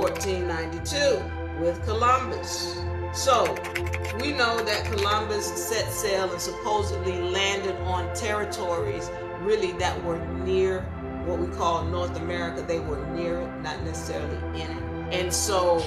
1492 with Columbus. So we know that Columbus set sail and supposedly landed on territories really that were near what we call North America. They were near it, not necessarily in it. And so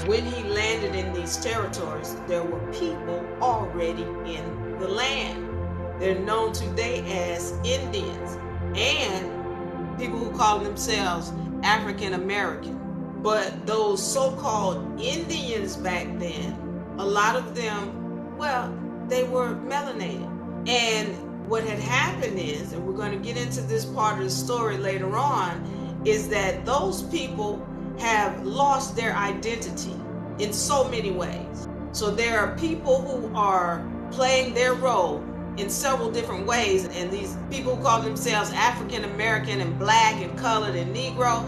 when he landed in these territories, there were people already in the land. They're known today as Indians and people who call themselves African American. But those so-called Indians back then, a lot of them, well, they were melanated. And what had happened is, and we're going to get into this part of the story later on, is that those people have lost their identity in so many ways. So there are people who are playing their role in several different ways, and these people who call themselves African American and black and colored and Negro,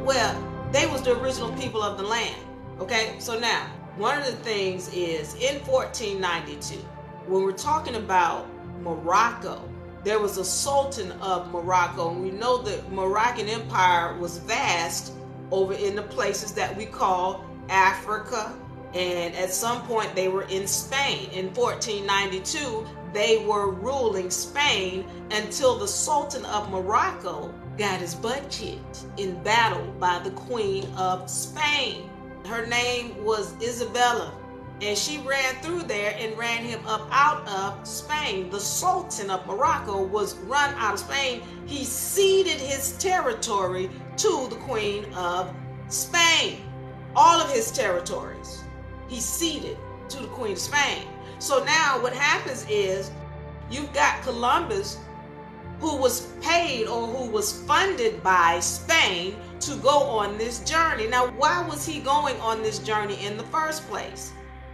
well, they was the original people of the land. Okay, so now one of the things is in 1492, when we're talking about Morocco, there was a Sultan of Morocco, and we know the Moroccan Empire was vast over in the places that we call Africa, and at some point they were in Spain. In 1492, they were ruling Spain until the Sultan of Morocco got his butt kicked in battle by the Queen of Spain. Her name was Isabella, and she ran through there and ran him up out of Spain. The Sultan of Morocco was run out of Spain. He ceded his territory to the Queen of Spain. All of his territories he ceded to the Queen of Spain. So now what happens is you've got Columbus, who was paid or who was funded by Spain to go on this journey. Now, why was he going on this journey in the first place?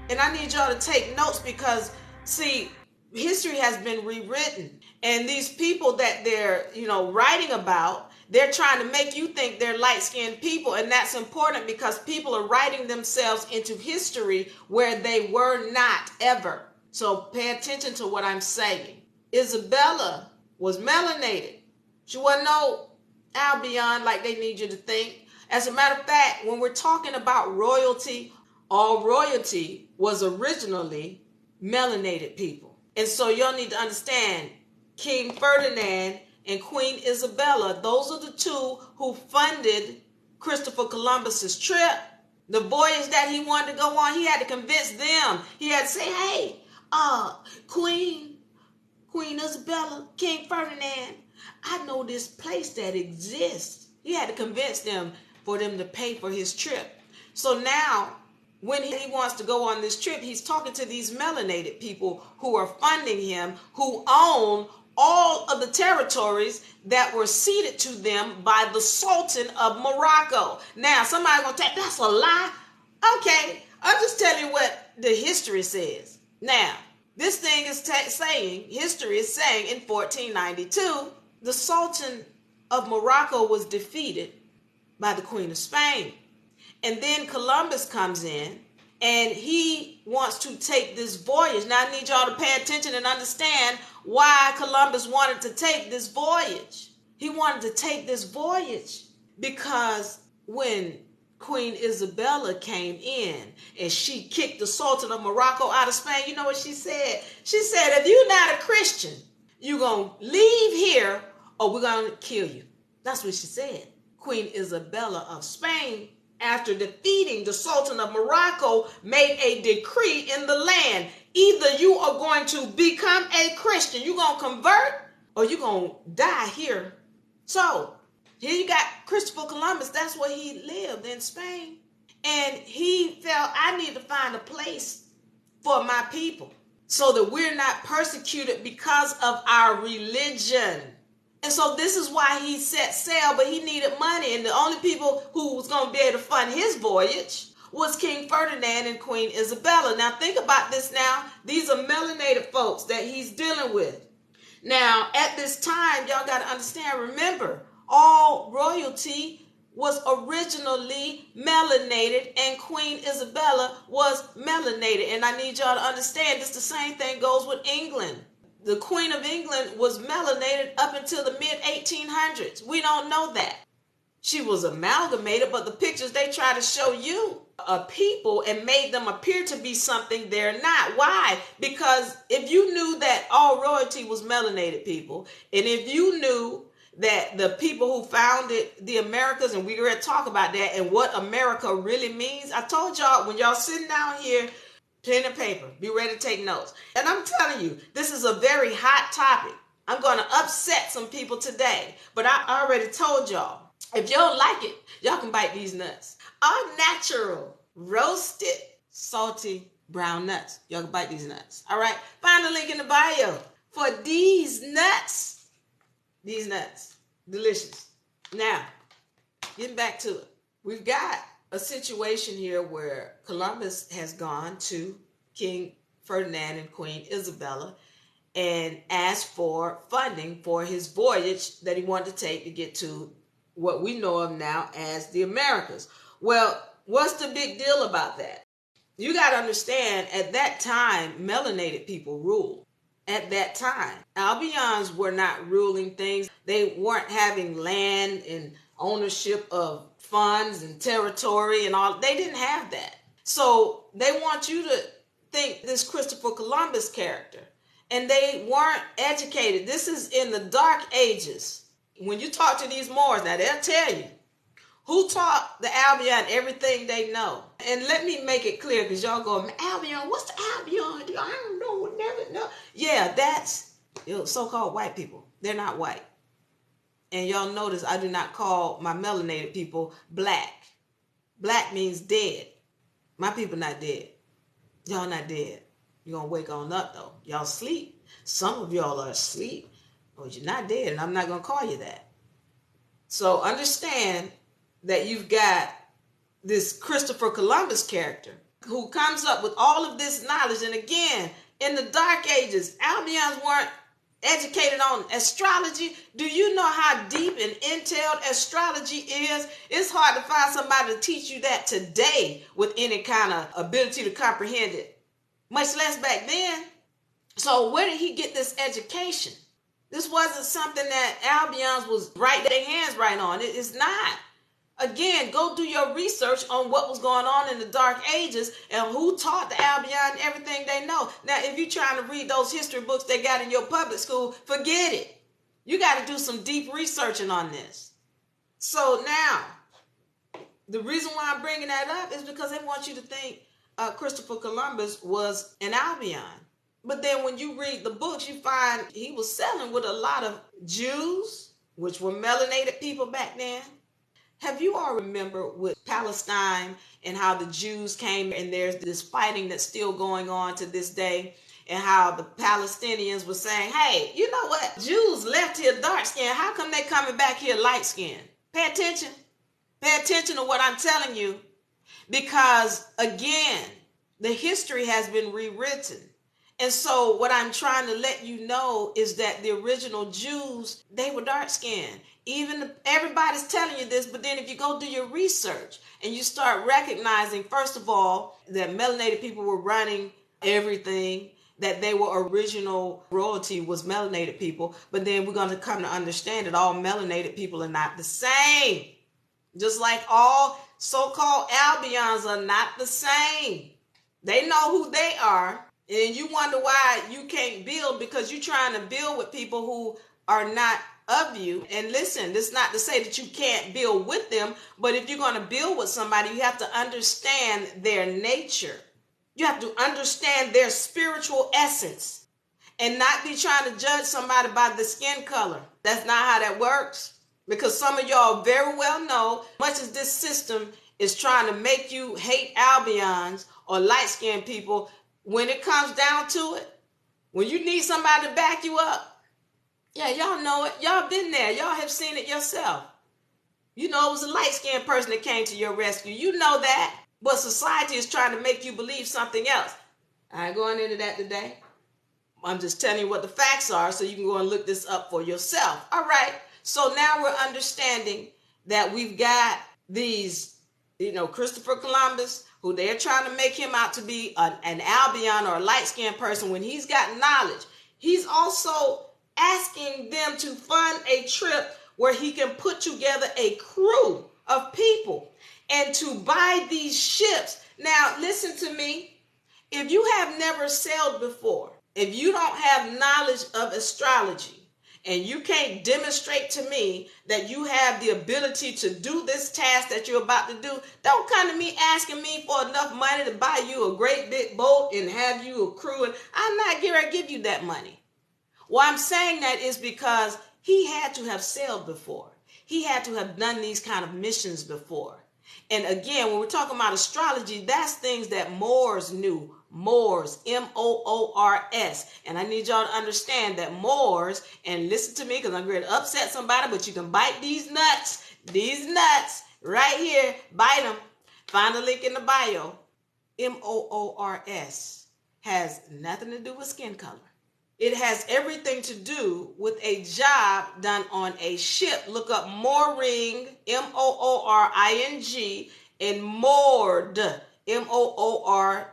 And I need y'all to take notes because, see, history has been rewritten. And these people that they're, writing about, they're trying to make you think they're light-skinned people. And that's important because people are writing themselves into history where they were not ever. So pay attention to what I'm saying. Isabella was melanated. She wasn't no Albion like they need you to think. As a matter of fact, when we're talking about royalty, all royalty was originally melanated people. And so y'all need to understand King Ferdinand and Queen Isabella, those are the two who funded Christopher Columbus's trip. The voyage that he wanted to go on, he had to convince them. He had to say, hey, Queen Isabella, King Ferdinand, I know this place that exists. He had to convince them for them to pay for his trip. So now, when he wants to go on this trip, he's talking to these melanated people who are funding him, who own all of the territories that were ceded to them by the Sultan of Morocco. Now, somebody's going to say, that's a lie. Okay, I'm just telling you what the history says. Now, this thing is saying, history is saying in 1492, the Sultan of Morocco was defeated by the Queen of Spain. And then Columbus comes in and he wants to take this voyage. Now I need y'all to pay attention and understand why Columbus wanted to take this voyage. He wanted to take this voyage because when Queen Isabella came in and she kicked the Sultan of Morocco out of Spain, you know what she said? She said, if you're not a Christian, you're going to leave here or we're going to kill you. That's what she said. Queen Isabella of Spain, after defeating the Sultan of Morocco, made a decree in the land. Either you are going to become a Christian, you're going to convert, or you're going to die here. So here you got Christopher Columbus. That's where he lived, in Spain. And he felt, I need to find a place for my people so that we're not persecuted because of our religion. And so this is why he set sail, but he needed money. And the only people who was going to be able to fund his voyage was King Ferdinand and Queen Isabella. Now think about this now. These are melanated folks that he's dealing with. Now at this time, y'all got to understand, remember, all royalty was originally melanated and Queen Isabella was melanated. And I need y'all to understand this, the same thing goes with England. The Queen of England was melanated up until the mid-1800s. We don't know that. She was amalgamated, but the pictures they try to show you are people and made them appear to be something they're not. Why? Because if you knew that all royalty was melanated people, and if you knew that the people who founded the Americas, and we're going to talk about that and what America really means. I told y'all, when y'all sitting down here, pen and paper, be ready to take notes. And I'm telling you, this is a very hot topic. I'm going to upset some people today, but I already told y'all, if y'all like it, y'all can bite these nuts. All natural, roasted, salty, brown nuts. Y'all can bite these nuts. All right? Find the link in the bio for these nuts. These nuts. Delicious. Now, getting back to it. We've got a situation here where Columbus has gone to King Ferdinand and Queen Isabella and asked for funding for his voyage that he wanted to take to get to what we know of now as the Americas. Well, what's the big deal about that? You got to understand, at that time, melanated people ruled. At that time, Albions were not ruling things. They weren't having land and ownership of funds and territory and all. They didn't have that. So they want you to think this Christopher Columbus character. And they weren't educated. This is in the Dark Ages. When you talk to these Moors, now they'll tell you who taught the Albion everything they know. And let me make it clear, because y'all go, Albion, what's the Albion? I don't know, never know. Yeah, that's so-called white people. They're not white. And y'all notice I do not call my melanated people black. Black means dead. My people not dead. Y'all not dead. You're going to wake on up, though. Y'all sleep. Some of y'all are asleep. But you're not dead, and I'm not going to call you that. So understand that you've got this Christopher Columbus character who comes up with all of this knowledge. And again, in the Dark Ages, Albions weren't educated on astrology. Do you know how deep and entailed astrology is? It's hard to find somebody to teach you that today with any kind of ability to comprehend it, much less back then. So where did he get this education? This wasn't something that Albions was right their hands right on. It is not. Again, go do your research on what was going on in the Dark Ages and who taught the Albion everything they know. Now, if you're trying to read those history books they got in your public school, forget it. You got to do some deep researching on this. So now, the reason why I'm bringing that up is because they want you to think Christopher Columbus was an Albion. But then when you read the books, you find he was selling with a lot of Jews, which were melanated people back then. Have you all remember with Palestine and how the Jews came, and there's this fighting that's still going on to this day, and how the Palestinians were saying, hey, you know what? Jews left here dark skinned. How come they coming back here light skinned? Pay attention. Pay attention to what I'm telling you. Because again, the history has been rewritten. And so what I'm trying to let you know is that the original Jews, they were dark skinned. Everybody's telling you this, but then if you go do your research and you start recognizing, first of all, that melanated people were running everything, that they were original royalty was melanated people, but then we're going to come to understand that all melanated people are not the same. Just like all so-called Albions are not the same. They know who they are. And you wonder why you can't build, because you're trying to build with people who are not of you. And listen, this is not to say that you can't build with them, but if you're going to build with somebody, you have to understand their nature. You have to understand their spiritual essence and not be trying to judge somebody by the skin color. That's not how that works, because some of y'all very well know, much as this system is trying to make you hate Albions or light-skinned people, when it comes down to it, when you need somebody to back you up, yeah, y'all know it. Y'all been there. Y'all have seen it yourself. You know it was a light-skinned person that came to your rescue. You know that. But society is trying to make you believe something else. I ain't going into that today. I'm just telling you what the facts are so you can go and look this up for yourself. All right. So now we're understanding that we've got these, Christopher Columbus, who they're trying to make him out to be an Albion or a light-skinned person when he's got knowledge. He's also asking them to fund a trip where he can put together a crew of people and to buy these ships. Now, listen to me. If you have never sailed before, if you don't have knowledge of astrology, and you can't demonstrate to me that you have the ability to do this task that you're about to do, don't come to me asking me for enough money to buy you a great big boat and have you a crew. And I'm not going to give you that money. Why I'm saying that is because he had to have sailed before. He had to have done these kind of missions before. And again, when we're talking about astrology, that's things that Moors knew. Moors, M-O-O-R-S. And I need y'all to understand that Moors, and listen to me because I'm going to upset somebody, but you can bite these nuts right here. Bite them. Find the link in the bio. M-O-O-R-S has nothing to do with skin color. It has everything to do with a job done on a ship. Look up mooring, M-O-O-R-I-N-G, and moored, M-O-O-R-E-D.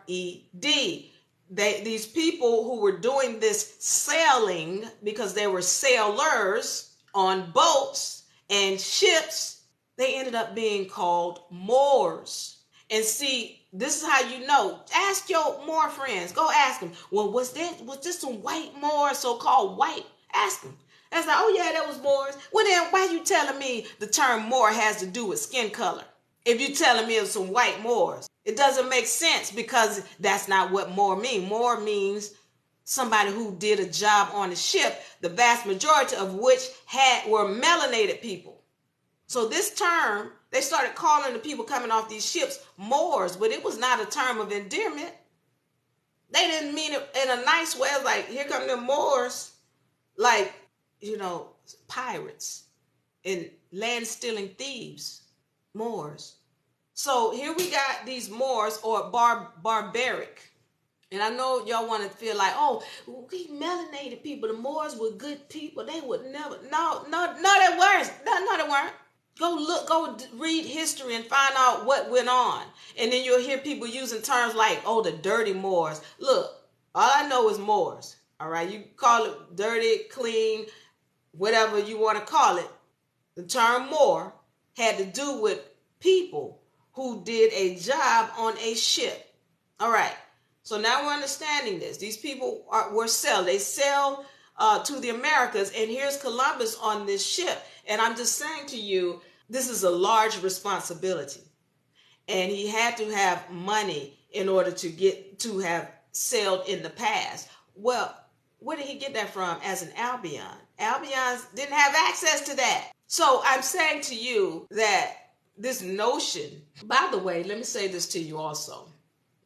These people who were doing this sailing, because they were sailors on boats and ships, they ended up being called Moors. And see, this is how you know. Ask your Moor friends. Go ask them. Well, was this some white Moors, so-called white? Ask them. That's like, oh yeah, that was Moors. Well then, why you telling me the term Moor has to do with skin color? If you telling me it was some white Moors, it doesn't make sense because that's not what Moor means. Moor means somebody who did a job on a ship, the vast majority of which were melanated people. So this term, they started calling the people coming off these ships Moors, but it was not a term of endearment. They didn't mean it in a nice way. It was like, here come the Moors, like, pirates and land-stealing thieves, Moors. So here we got these Moors, or barbaric. And I know y'all want to feel like, oh, we melanated people. The Moors were good people. They would never. No, they weren't. No, they weren't. Go read history and find out what went on. And then you'll hear people using terms like, oh, the dirty Moors. Look, all I know is Moors. All right, you call it dirty, clean, whatever you want to call it. The term Moor had to do with people who did a job on a ship. All right, so now we're understanding this. These people they sailed to the Americas, and here's Columbus on this ship. And I'm just saying to you, this is a large responsibility. And he had to have money in order to have sailed in the past. Well, where did he get that from as an Albion? Albions didn't have access to that. So I'm saying to you that this notion, by the way, let me say this to you also.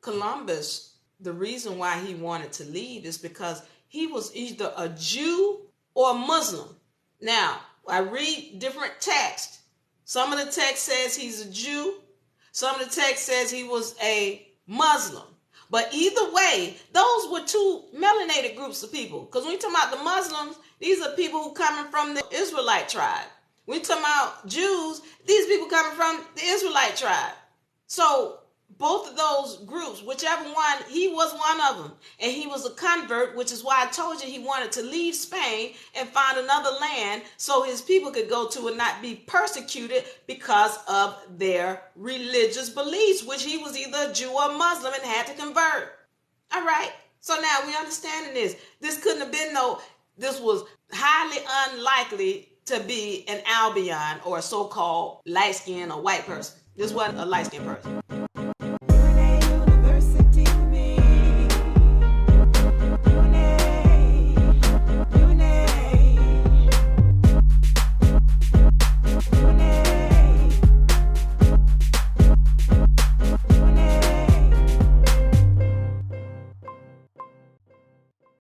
Columbus, the reason why he wanted to leave is because he was either a Jew or a Muslim. Now, I read different texts. Some of the text says he's a Jew. Some of the text says he was a Muslim. But either way, those were two melanated groups of people. Because when you talk about the Muslims, these are people who coming from the Israelite tribe. When you talk about Jews, these people coming from the Israelite tribe. So both of those groups, whichever one, he was one of them. And he was a convert, which is why I told you he wanted to leave Spain and find another land so his people could go to and not be persecuted because of their religious beliefs, which he was either a Jew or Muslim and had to convert. All right. So now we understanding this. This couldn't have been this was highly unlikely to be an Albion or a so-called light-skinned or white person. This wasn't a light-skinned person.